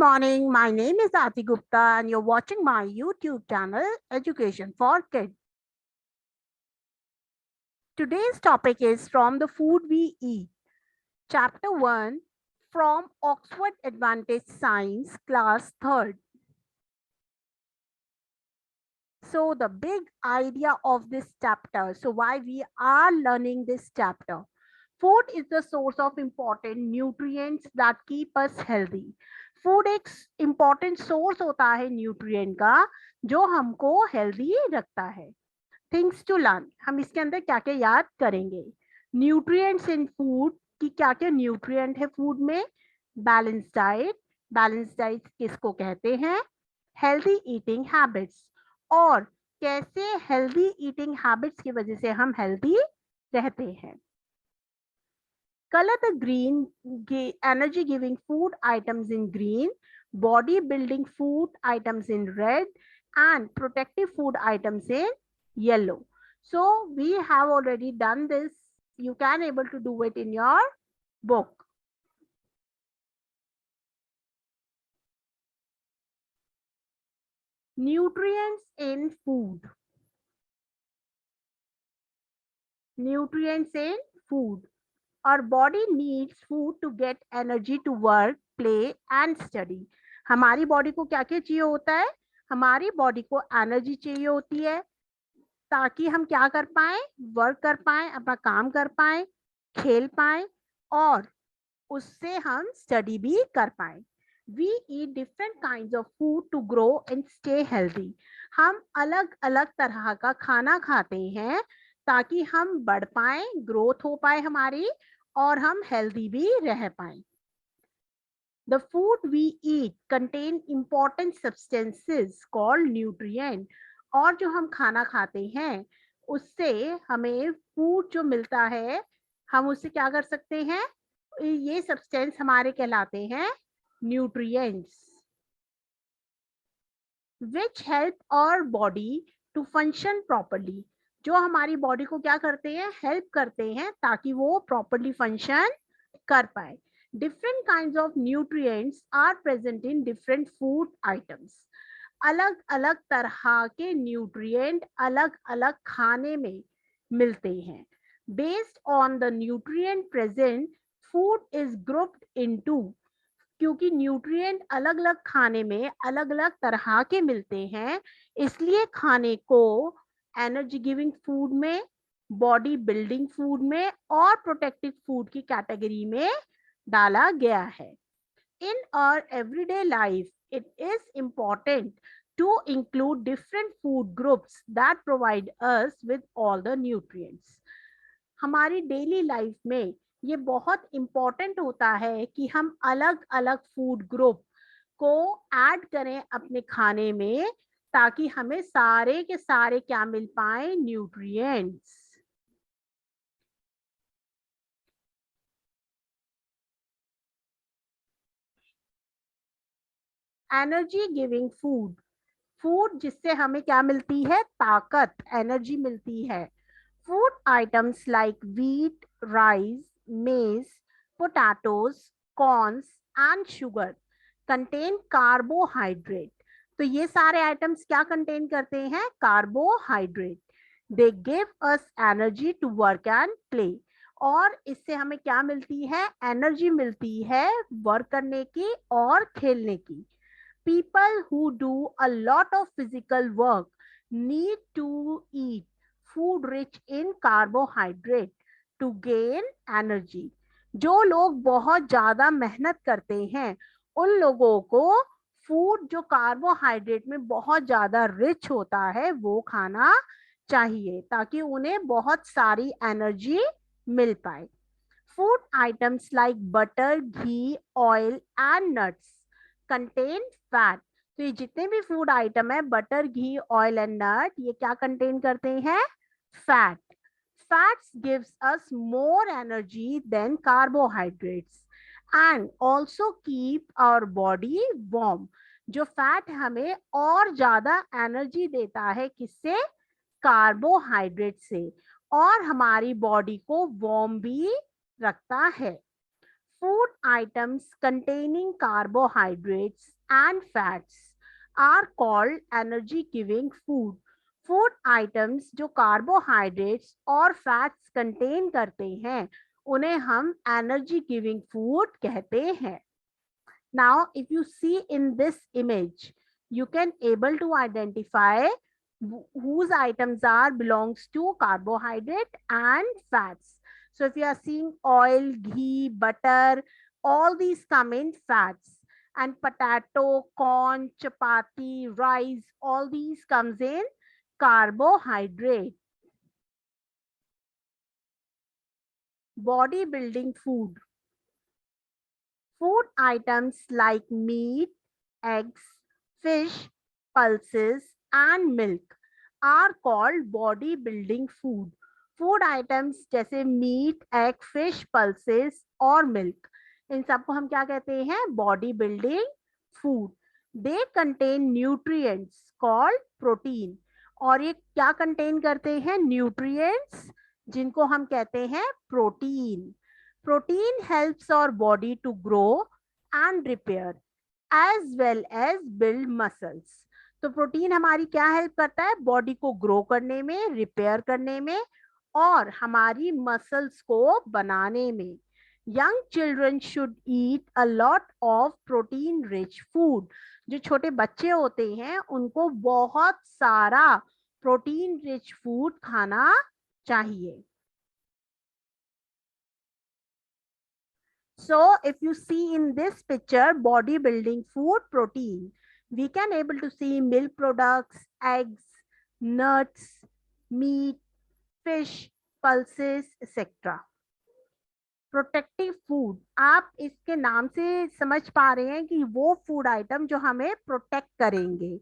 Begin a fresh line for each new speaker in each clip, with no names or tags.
morning. My name is Aati Gupta and you're watching my YouTube channel Education for Kids. Today's topic is From the Food We Eat. Chapter 1 from Oxford Advantage Science, Class 3rd. So the big idea of this chapter, so why we are learning this chapter. Food is the source of important nutrients that keep us healthy. Food एक important source होता है nutrient का जो हमको healthy रखता है. Things to learn, हम इसके अंदर क्या क्या याद करेंगे. न्यूट्रिएंट्स इन फूड की क्या क्या न्यूट्रिएंट है फूड में. बैलेंस डाइट, बैलेंस डाइट किसको कहते हैं. हेल्दी ईटिंग हैबिट्स, और कैसे हेल्दी ईटिंग हैबिट्स की वजह से हम हेल्दी रहते हैं. Color the green energy giving food items in green, body building food items in red, and protective food items in yellow. So we have already done this. You can able to do it in your book. Nutrients in food. Nutrients in food. Our body needs food to get energy to work, play and study. हमारी body को क्या क्या चाहिए होता है. हमारी body को energy चाहिए होती है ताकि हम क्या कर पाए, वर्क कर पाए, अपना काम कर पाए, खेल पाए और उससे हम स्टडी भी कर पाए. We eat different kinds of food to grow and stay healthy. हम अलग अलग तरह का खाना खाते हैं ताकि हम बढ़ पाए, ग्रोथ हो पाए हमारी और हम हेल्दी भी रह पाए. The food we eat contain important substances called nutrient. और जो हम खाना खाते हैं उससे हमें फूड जो मिलता है हम उससे क्या कर सकते हैं, ये सब्सटेंस हमारे कहलाते हैं nutrients. Which help our body to function properly. जो हमारी बॉडी को क्या करते हैं, हेल्प करते हैं ताकि वो प्रॉपरली फंक्शन कर पाए. Different kinds of nutrients are present in different food items. अलग अलग तरह के न्यूट्रिएंट अलग अलग खाने में मिलते हैं. Based on the nutrient present food is grouped into. क्योंकि न्यूट्रिएंट अलग अलग खाने में अलग अलग तरह के मिलते हैं इसलिए खाने को एनर्जी गिविंग फूड में, बॉडी बिल्डिंग फूड में और प्रोटेक्टिव फूड की कैटेगरी में डाला गया है. In our everyday life it is important to include different food groups that provide us with all the nutrients. हमारी डेली लाइफ में ये बहुत इम्पोर्टेंट होता है कि हम अलग अलग फूड ग्रुप को ऐड करें अपने खाने में ताकि हमें सारे के सारे क्या मिल पाए, nutrients. Energy giving food, food जिससे हमें क्या मिलती है, ताकत, एनर्जी मिलती है. Food items like wheat, rice, maize, potatoes, corns and sugar contain carbohydrate. तो ये सारे आइटम्स क्या कंटेन करते हैं, carbohydrate. They give us energy to work and play. और इससे हमें क्या मिलती है, एनर्जी मिलती है वर्क करने की और खेलने की. People who do a lot of physical work need to eat food rich in carbohydrate to gain energy. जो लोग बहुत ज्यादा मेहनत करते हैं उन लोगों को फूड जो कार्बोहाइड्रेट में बहुत ज्यादा रिच होता है वो खाना चाहिए ताकि उन्हें बहुत सारी एनर्जी मिल पाए. Food items like butter, ghee, oil and nuts contain fat. तो ये जितने भी फूड आइटम है, butter, ghee, oil and nut, ये क्या कंटेन करते हैं, fat. Fats gives us more energy than carbohydrates and also keep our body warm. जो फैट हमें और ज्यादा एनर्जी देता है किससे, कार्बोहाइड्रेट से, और हमारी बॉडी को वार्म भी रखता है. Food items containing carbohydrates and fats are called energy giving food. Food items जो carbohydrates और fats contain करते हैं उन्हें हम energy giving food कहते हैं. Now if you see in this image you can able to identify whose items are belongs to carbohydrate and fats. So if you are seeing oil, ghee, butter, all these come in fats, and potato, corn, chapati, rice, all these comes in carbohydrate. Bodybuilding food. Food items like meat, eggs, fish, pulses, and milk are called bodybuilding food. Food items जैसे meat, egg, fish, pulses और milk, इन सबको हम क्या कहते हैं? Body building food. They contain nutrients called protein. और ये क्या कंटेन करते हैं? न्यूट्रिएंट्स जिनको हम कहते हैं protein. Protein helps our body to grow and repair as well as build muscles. तो प्रोटीन हमारी क्या हेल्प करता है? बॉडी को ग्रो करने में, रिपेयर करने में और हमारी मसल्स को बनाने में. Young children should eat a lot of protein rich food. जो छोटे बच्चे होते हैं उनको बहुत सारा प्रोटीन रिच फूड खाना चाहिए. So if you see in this picture bodybuilding food protein, we can able to see milk products, eggs, nuts, meat, fish, pulses, etc. Protective food, आप इसके नाम से समझ पा रहे हैं कि वो फूड आइटम जो हमें प्रोटेक्ट करेंगे.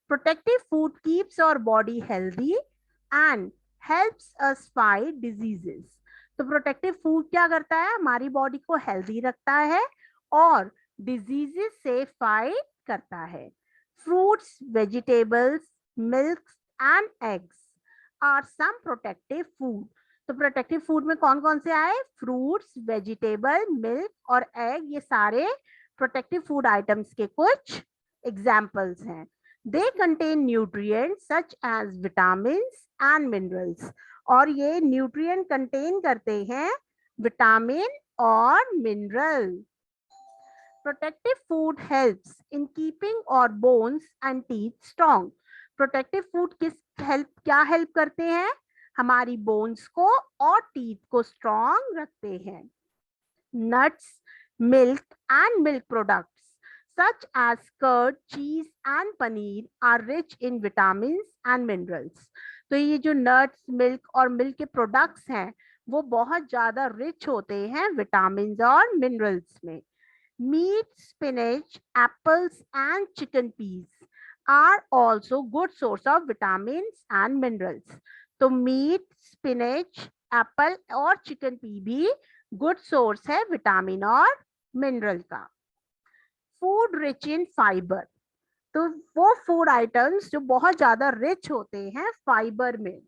Protective food keeps our body healthy and helps us fight diseases. तो प्रोटेक्टिव फूड क्या करता है? हमारी बॉडी को हेल्दी रखता है और डिजीजेस से फाइट करता है. Fruits, vegetables, milk and eggs are some protective food. तो प्रोटेक्टिव फूड में कौन कौन से आए? फ्रूट्स, वेजिटेबल, मिल्क और एग, ये सारे प्रोटेक्टिव फूड आइटम्स के कुछ एग्जाम्पल्स हैं. They contain nutrients such as vitamins and minerals. और ये न्यूट्रिएंट कंटेन करते हैं विटामिन और mineral. Protective food helps in keeping our bones and teeth strong. Protective food क्या हेल्प करते हैं? हमारी बोन्स को और टीथ को स्ट्रॉन्ग रखते हैं. Nuts, milk and milk products such as curd, cheese and paneer are rich in vitamins and minerals. तो ये जो नट्स, मिल्क और मिल्क के प्रोडक्ट्स हैं वो बहुत ज्यादा रिच होते हैं विटामिन और मिनरल्स में. Meat, spinach, apples and chicken peas are also good source of vitamin and minerals. तो मीट, स्पिनच, एप्पल और चिकन पी भी गुड सोर्स है विटामिन और मिनरल का. Food rich in fibre. तो वो फूड आइटम्स जो बहुत ज्यादा रिच होते हैं फाइबर में.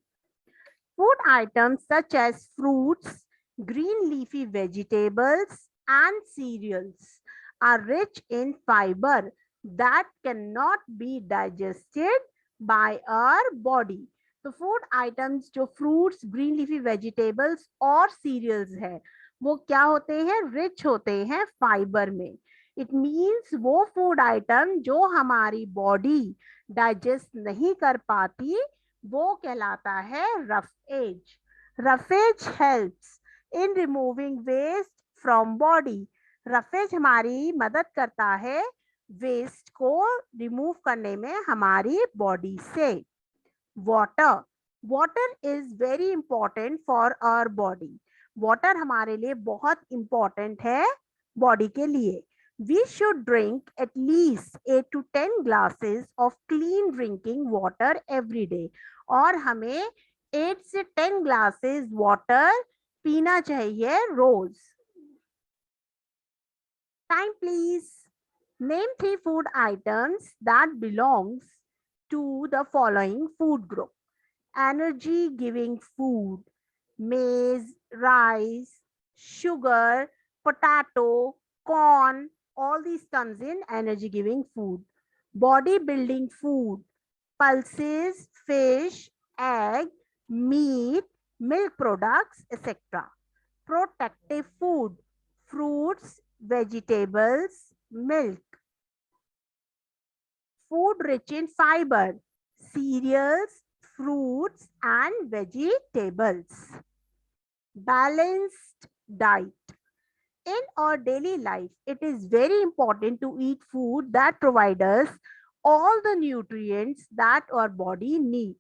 Food items such as fruits, green leafy vegetables and cereals are rich in fibre that can not be digested by our body. तो फूड आइटम्स जो फ्रूट्स, ग्रीन लीफी वेजिटेबल्स और cereals है वो क्या होते हैं? रिच होते हैं फाइबर में. इट मीन्स वो फूड आइटम जो हमारी बॉडी डाइजेस्ट नहीं कर पाती वो कहलाता है roughage. Roughage helps in removing waste from body. Roughage हमारी मदद करता है वेस्ट को रिमूव करने में हमारी बॉडी से. Water. Water is very important for our body. Water हमारे लिए बहुत इंपॉर्टेंट है बॉडी के लिए. We should drink at least 8 to 10 glasses of clean drinking water every day. और हमें 8 से 10 glasses water पीना चाहिए रोज. Time please. Name 3 food items that belongs to the following food group. Energy giving food, maize, rice, sugar, potato, corn, all these comes in energy giving food. Body building food, pulses, fish, egg, meat, milk products, etc. Protective food, fruits, vegetables, milk. Food rich in fiber, cereals, fruits and vegetables. Balanced diet. In our daily life, it is very important to eat food that provide us all the nutrients that our body need.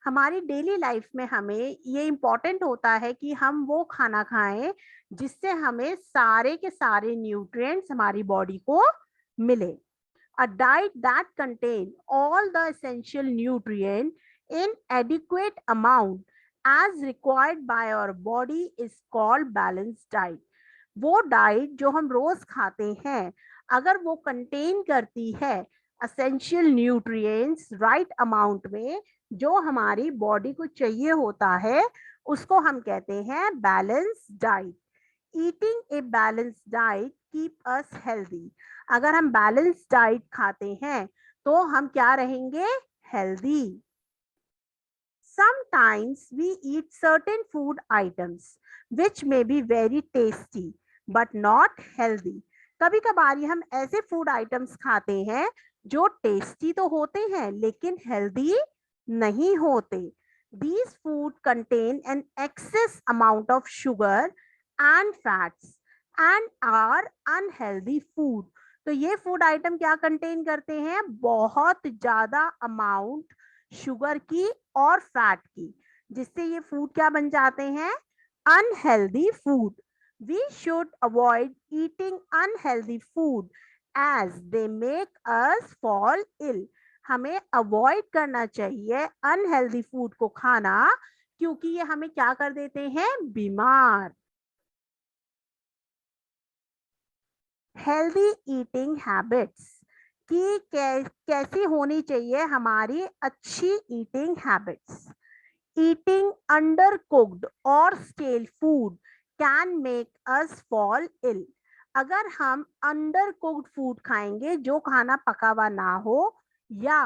हमारी daily life में हमें ये important होता है कि हम वो खाना खाएं जिससे हमें सारे के सारे न्यूट्रिएंट्स हमारी बॉडी को मिले. A diet that contain all the essential nutrient in adequate amount as required by our body is called balanced diet. वो डाइट जो हम रोज खाते हैं अगर वो कंटेन करती है एसेंशियल न्यूट्रिएंट्स राइट अमाउंट में जो हमारी बॉडी को चाहिए होता है उसको हम कहते हैं balance diet. Eating a balance diet keep us healthy. अगर हम बैलेंस डाइट खाते हैं तो हम क्या रहेंगे? Healthy. Sometimes we eat certain food items which may be very tasty but not healthy. कभी कभार हम ऐसे फूड आइटम्स खाते हैं जो टेस्टी तो होते हैं लेकिन हेल्दी नहीं होते. These food contain an excess amount of sugar and fats and are unhealthy food. तो ये फूड आइटम क्या कंटेन करते हैं? बहुत ज्यादा अमाउंट शुगर की और फैट की, जिससे ये फूड क्या बन जाते हैं? Unhealthy food. We should avoid eating unhealthy food as they make us fall ill. हमें अवॉइड करना चाहिए अनहेल्दी फूड को खाना क्योंकि ये हमें क्या कर देते हैं? बीमार. हेल्दी ईटिंग हैबिट्स कि कैसी होनी चाहिए हमारी अच्छी eating habits. Eating under cooked और stale food can make us fall ill. अगर हम अंडर कुक्ड फूड खाएंगे जो खाना पका हुआ ना हो या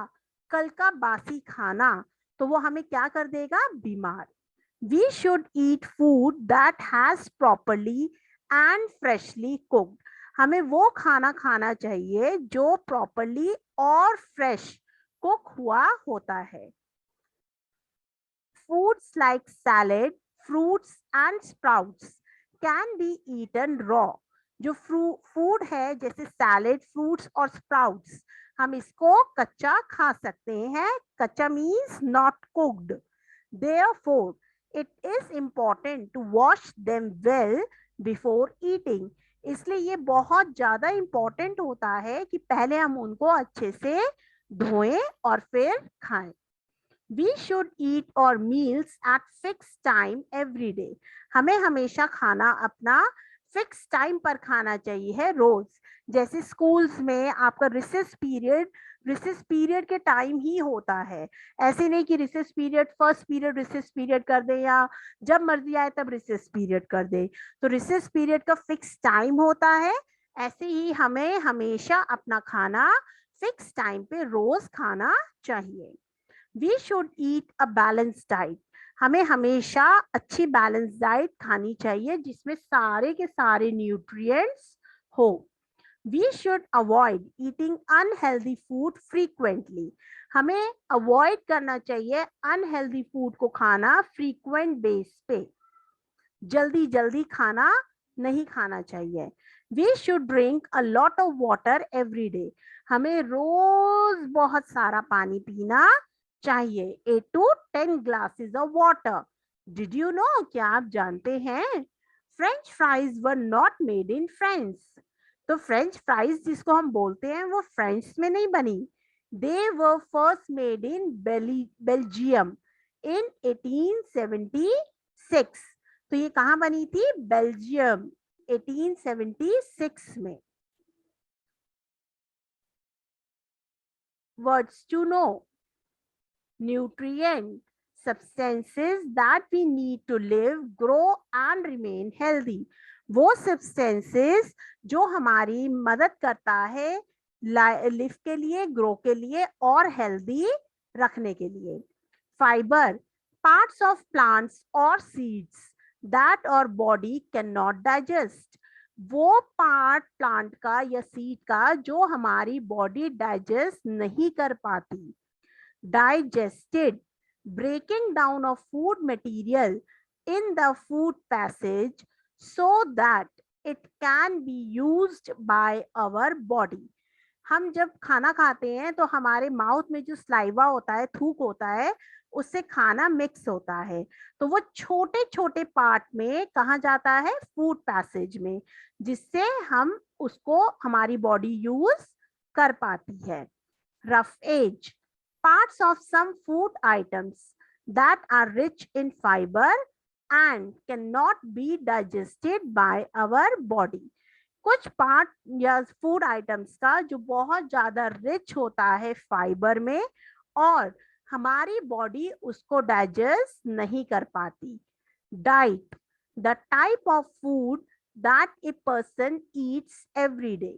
कल का बासी खाना तो वो हमें क्या कर देगा? बीमार. We should eat food that has properly and freshly cooked. हमें वो खाना खाना चाहिए जो प्रॉपरली और फ्रेश कुक हुआ होता है. Foods like salad, fruits and sprouts can be eaten raw. जो फूड है जैसे सैलेड, फ्रूट्स और स्प्राउट्स हम इसको कच्चा खा सकते हैं. कच्चा means not cooked. Therefore, it is important to wash them well before eating. इसलिए ये बहुत ज्यादा इंपॉर्टेंट होता है कि पहले हम उनको अच्छे से धोएं और फिर खाएं. We should eat our meals at fixed time every day. हमें हमेशा खाना अपना फिक्स टाइम पर खाना चाहिए है रोज. जैसे स्कूल्स में आपका रिसेस पीरियड के टाइम ही होता है. ऐसे नहीं कि recess period first period recess period कर दे या जब मर्जी आए तब रिसेस पीरियड कर दे. तो रिसेस पीरियड का फिक्स टाइम होता है. ऐसे ही हमें हमेशा अपना खाना फिक्स टाइम पे रोज खाना चाहिए. We should eat a balance diet. हमें हमेशा अच्छी बैलेंस डाइट खानी चाहिए जिसमें सारे के सारे न्यूट्रिएंट्स हो. We should avoid eating unhealthy food frequently. हमें अवॉइड करना चाहिए अनहेल्दी फूड को खाना फ्रीक्वेंट बेस पे. जल्दी जल्दी खाना नहीं खाना चाहिए. We should drink a lot of water every day. हमें रोज बहुत सारा पानी पीना चाहिए. 8 to 10 glasses of water. Did you know? क्या आप जानते हैं French fries were not made in France. तो फ्रेंच फ्राइज जिसको हम बोलते हैं वो फ्रांस में नहीं बनी. They were first made in Belgium in 1876. तो ये कहाँ बनी थी? बेल्जियम 1876 में. Words to know. Nutrient substances that we need to live, grow and remain healthy. वो सब्सटेंसेस जो हमारी मदद करता है लिव के लिए, ग्रो के लिए और हेल्दी रखने के लिए। फाइबर, पार्ट्स ऑफ प्लांट्स और सीड्स दैट और बॉडी कैन नॉट डाइजेस्ट, वो पार्ट प्लांट का या सीड का जो हमारी बॉडी डाइजेस्ट नहीं कर पाती। Digested, breaking down of food material in the food passage so that it can be used by our body. हम जब खाना खाते हैं तो हमारे माउथ में जो स्लाइवा होता है, थूक होता है, उससे खाना मिक्स होता है, तो वो छोटे छोटे पार्ट में कहाँ जाता है? फूड पैसेज में, जिससे हम उसको हमारी बॉडी यूज कर पाती है। Roughage, parts of some food items that are rich in fiber and cannot be digested by our body. कुछ पार्ट या फूड आइटम्स का जो बहुत ज्यादा रिच होता है फाइबर में और हमारी बॉडी उसको डाइजेस्ट नहीं कर पाती। Diet, the type of food that a person Yeats every day,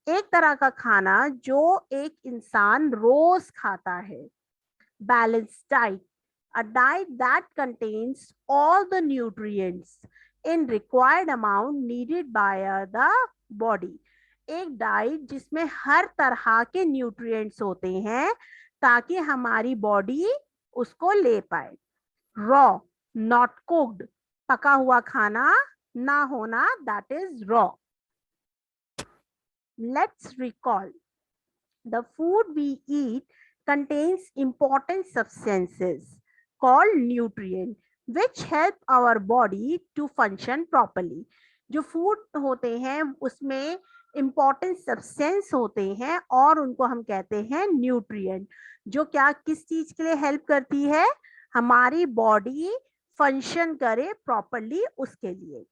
एक तरह का खाना जो एक इंसान रोज खाता है। Balance diet, a diet that contains all the nutrients in required amount needed by the body, एक डाइट जिसमें हर तरह के न्यूट्रिएंट्स होते हैं ताकि हमारी बॉडी उसको ले पाए। रॉ, नॉट कुक्ड, पका हुआ खाना ना होना, that is raw. Let's recall, the food we eat contains important substances called nutrient which help our body to function properly. जो फूड होते हैं उसमें important substance होते हैं और उनको हम कहते हैं न्यूट्रिएंट, जो क्या किस चीज के लिए हेल्प करती है? हमारी बॉडी फंक्शन करे प्रॉपरली उसके लिए।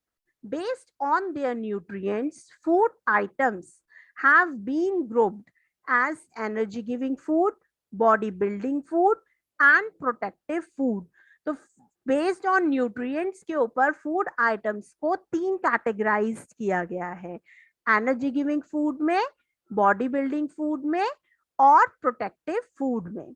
Based on their nutrients, food items have been grouped as energy giving food, body building food and protective food. तो बेस्ड ऑन न्यूट्रिएंट्स के ऊपर फूड आइटम्स को तीन कैटेगराइज किया गया है, एनर्जी गिविंग फूड में, बॉडी बिल्डिंग फूड में और प्रोटेक्टिव फूड में।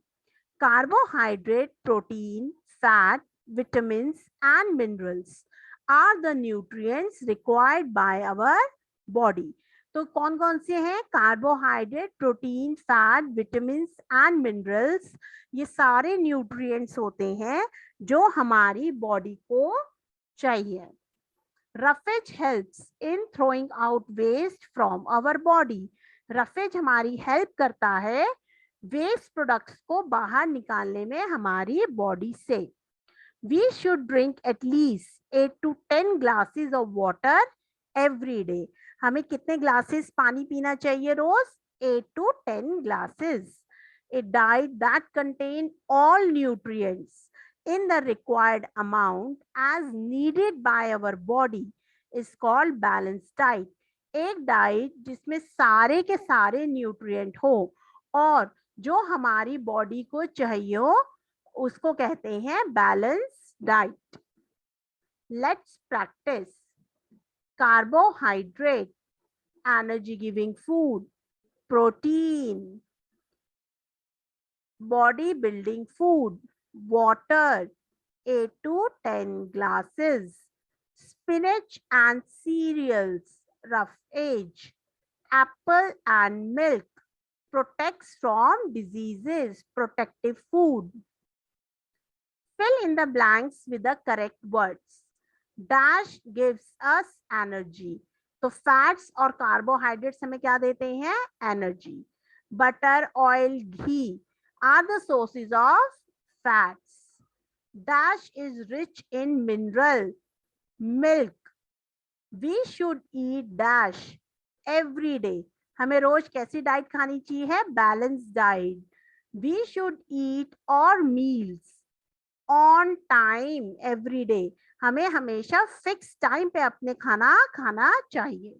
Carbohydrate, protein, fat, vitamin and minerals are the nutrients required by our body. तो कौन कौन से हैं? Carbohydrate, protein, fat, vitamin and minerals, ये सारे न्यूट्रिएंट्स होते हैं जो हमारी बॉडी को चाहिए। Roughage helps in throwing out waste from our body, roughage हमारी हेल्प करता है वेस्ट प्रोडक्ट्स को बाहर निकालने में हमारी बॉडी से। We should drink at least 8 to 10 glasses of water every day, हमें कितने ग्लासेस पानी पीना चाहिए रोज? 8 to 10 glasses. A diet that contains all nutrients in the required amount as needed by our body is called balanced diet. एक diet जिसमें सारे के सारे न्यूट्रिएंट हो और जो हमारी बॉडी को चाहिए उसको कहते हैं balance diet. Let's practice. Carbohydrate, energy giving food, protein, body building food, water 8 to 10 glasses, spinach and cereals, rough age, apple and milk, protects from diseases, protective food. Fill in the blanks with the correct words. Dash gives us energy. तो fats और carbohydrates हमें क्या देते हैं? Energy. Butter, oil, ghee are the sources of fats. Dash is rich in mineral, milk. We should eat dash every day, हमें रोज कैसी diet खानी चाहिए? Balance diet. We should eat our meals on time every day, हमें हमेशा fix time पे अपने खाना खाना चाहिए।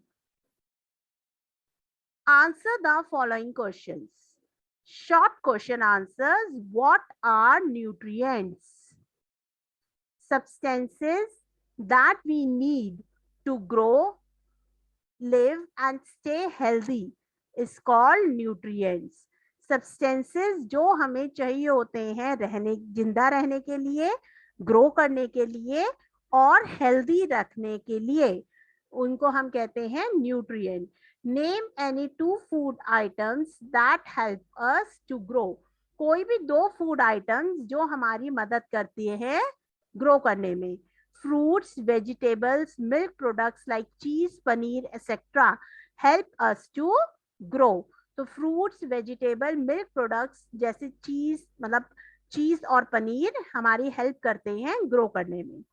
Answer the following questions. Short question answers. What are nutrients? Substances that we need to grow, live and stay healthy is called nutrients. Substances जो हमें चाहिए होते हैं रहने, जिंदा रहने के लिए, ग्रो करने के लिए और हेल्दी रखने के लिए, उनको हम कहते हैं nutrient. Name any two food items that help us to grow. कोई भी दो फूड आइटम्स जो हमारी मदद करती है ग्रो करने में. Fruits, vegetables, milk products like cheese, paneer, etc. help us to grow. तो फ्रूट्स, वेजिटेबल, मिल्क प्रोडक्ट्स जैसे चीज, मतलब चीज और पनीर हमारी हेल्प करते हैं ग्रो करने में.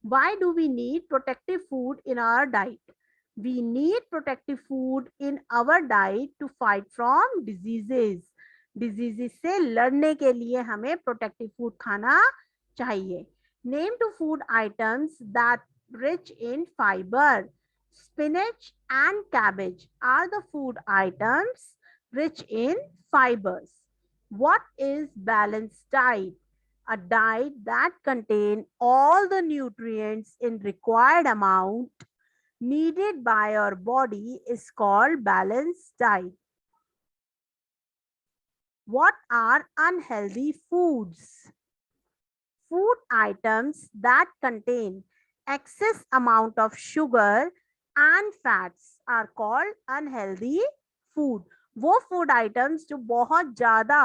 Why do we need protective food in our diet? We need protective food in our diet to fight from diseases. Diseases से लड़ने के लिए हमें protective food खाना चाहिए. Name two food items that rich in fiber. Spinach and cabbage are the food items rich in fibers. What is balanced diet? A diet that contains all the nutrients in required amount needed by our body is called balanced diet. What are unhealthy foods? Food items that contain excess amount of sugar and fats are called unhealthy food. वो food items जो बहुत ज्यादा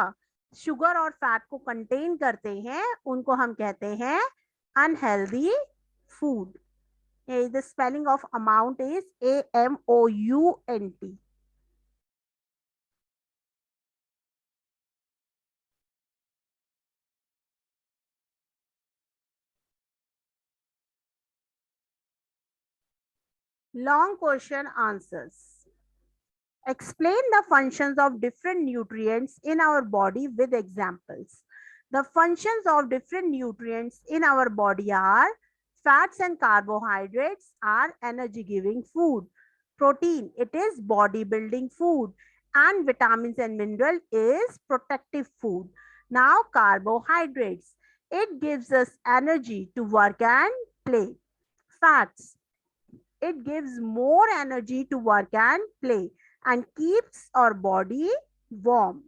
sugar और fat को contain करते हैं उनको हम कहते हैं unhealthy food. The spelling of amount is AMOUNT. Long question answers. Explain the functions of different nutrients in our body with examples. The functions of different nutrients in our body are: fats and carbohydrates are energy giving food. Protein, it is body building food. And vitamins and mineral is protective food. Now carbohydrates, it gives us energy to work and play. Fats, it gives more energy to work and play and keeps our body warm.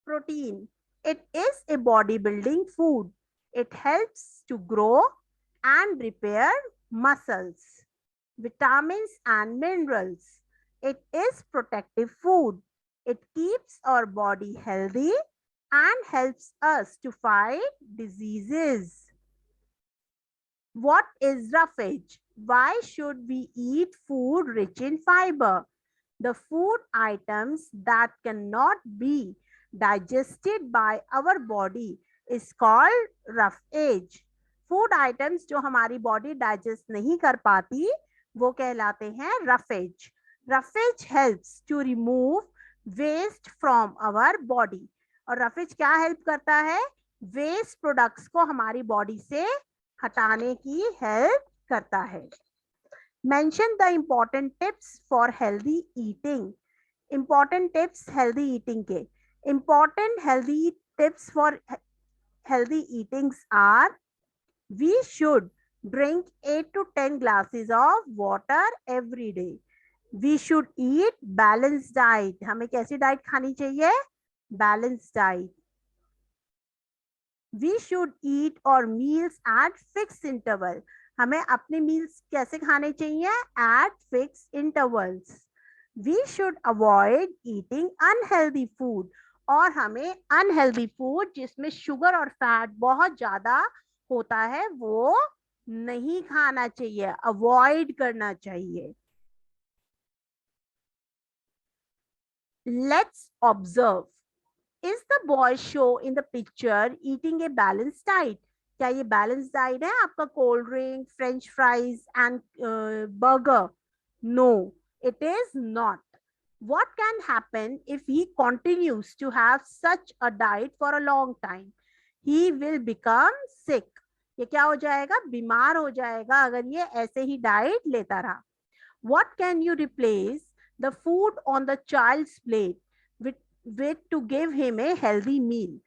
Protein, it is a bodybuilding food. It helps to grow and repair muscles. Vitamins and minerals, it is protective food. It keeps our body healthy and helps us to fight diseases. What is roughage? Why should we eat food rich in fiber? The food items that cannot be digested by our body is called roughage. Food items जो हमारी body digest नहीं कर पाती वो कहलाते हैं roughage. Roughage helps to remove waste from our body. और roughage क्या हेल्प करता है? वेस्ट प्रोडक्ट्स को हमारी बॉडी से हटाने की हेल्प करता है. Mention the important tips for healthy eating. Important tips healthy eating के. Important healthy tips for healthy eatings are: we should drink 8 to 10 glasses of water every day. We should eat balanced diet. हमें कैसी diet खानी चाहिए? Balanced diet. We should eat our meals at fixed interval. हमें अपने meals कैसे खाने चाहिए? At fixed intervals. We should avoid eating unhealthy food. और हमें अनहेल्दी फूड जिसमें शुगर और फैट बहुत ज्यादा होता है वो नहीं खाना चाहिए, अवॉइड करना चाहिए. Let's observe. Is the boy show in the picture eating a balanced diet? क्या ये बैलेंस डाइट है? आपका cold drink, French fries and burger? No, it is not. What can happen if he continues to have such a diet for a long time? He will become sick. ये क्या हो जाएगा? बीमार हो जाएगा अगर ये ऐसे ही डाइट लेता रहा. What can you replace the food on the child's plate with to give him a healthy meal?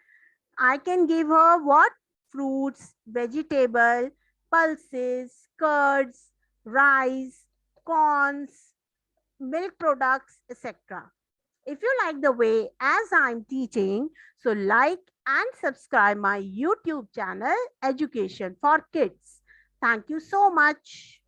I can give her what? Fruits, vegetable, pulses, curds, rice, corns, milk products, etc. If you like the way as I'm teaching, so like and subscribe my YouTube channel Education for Kids. Thank you so much.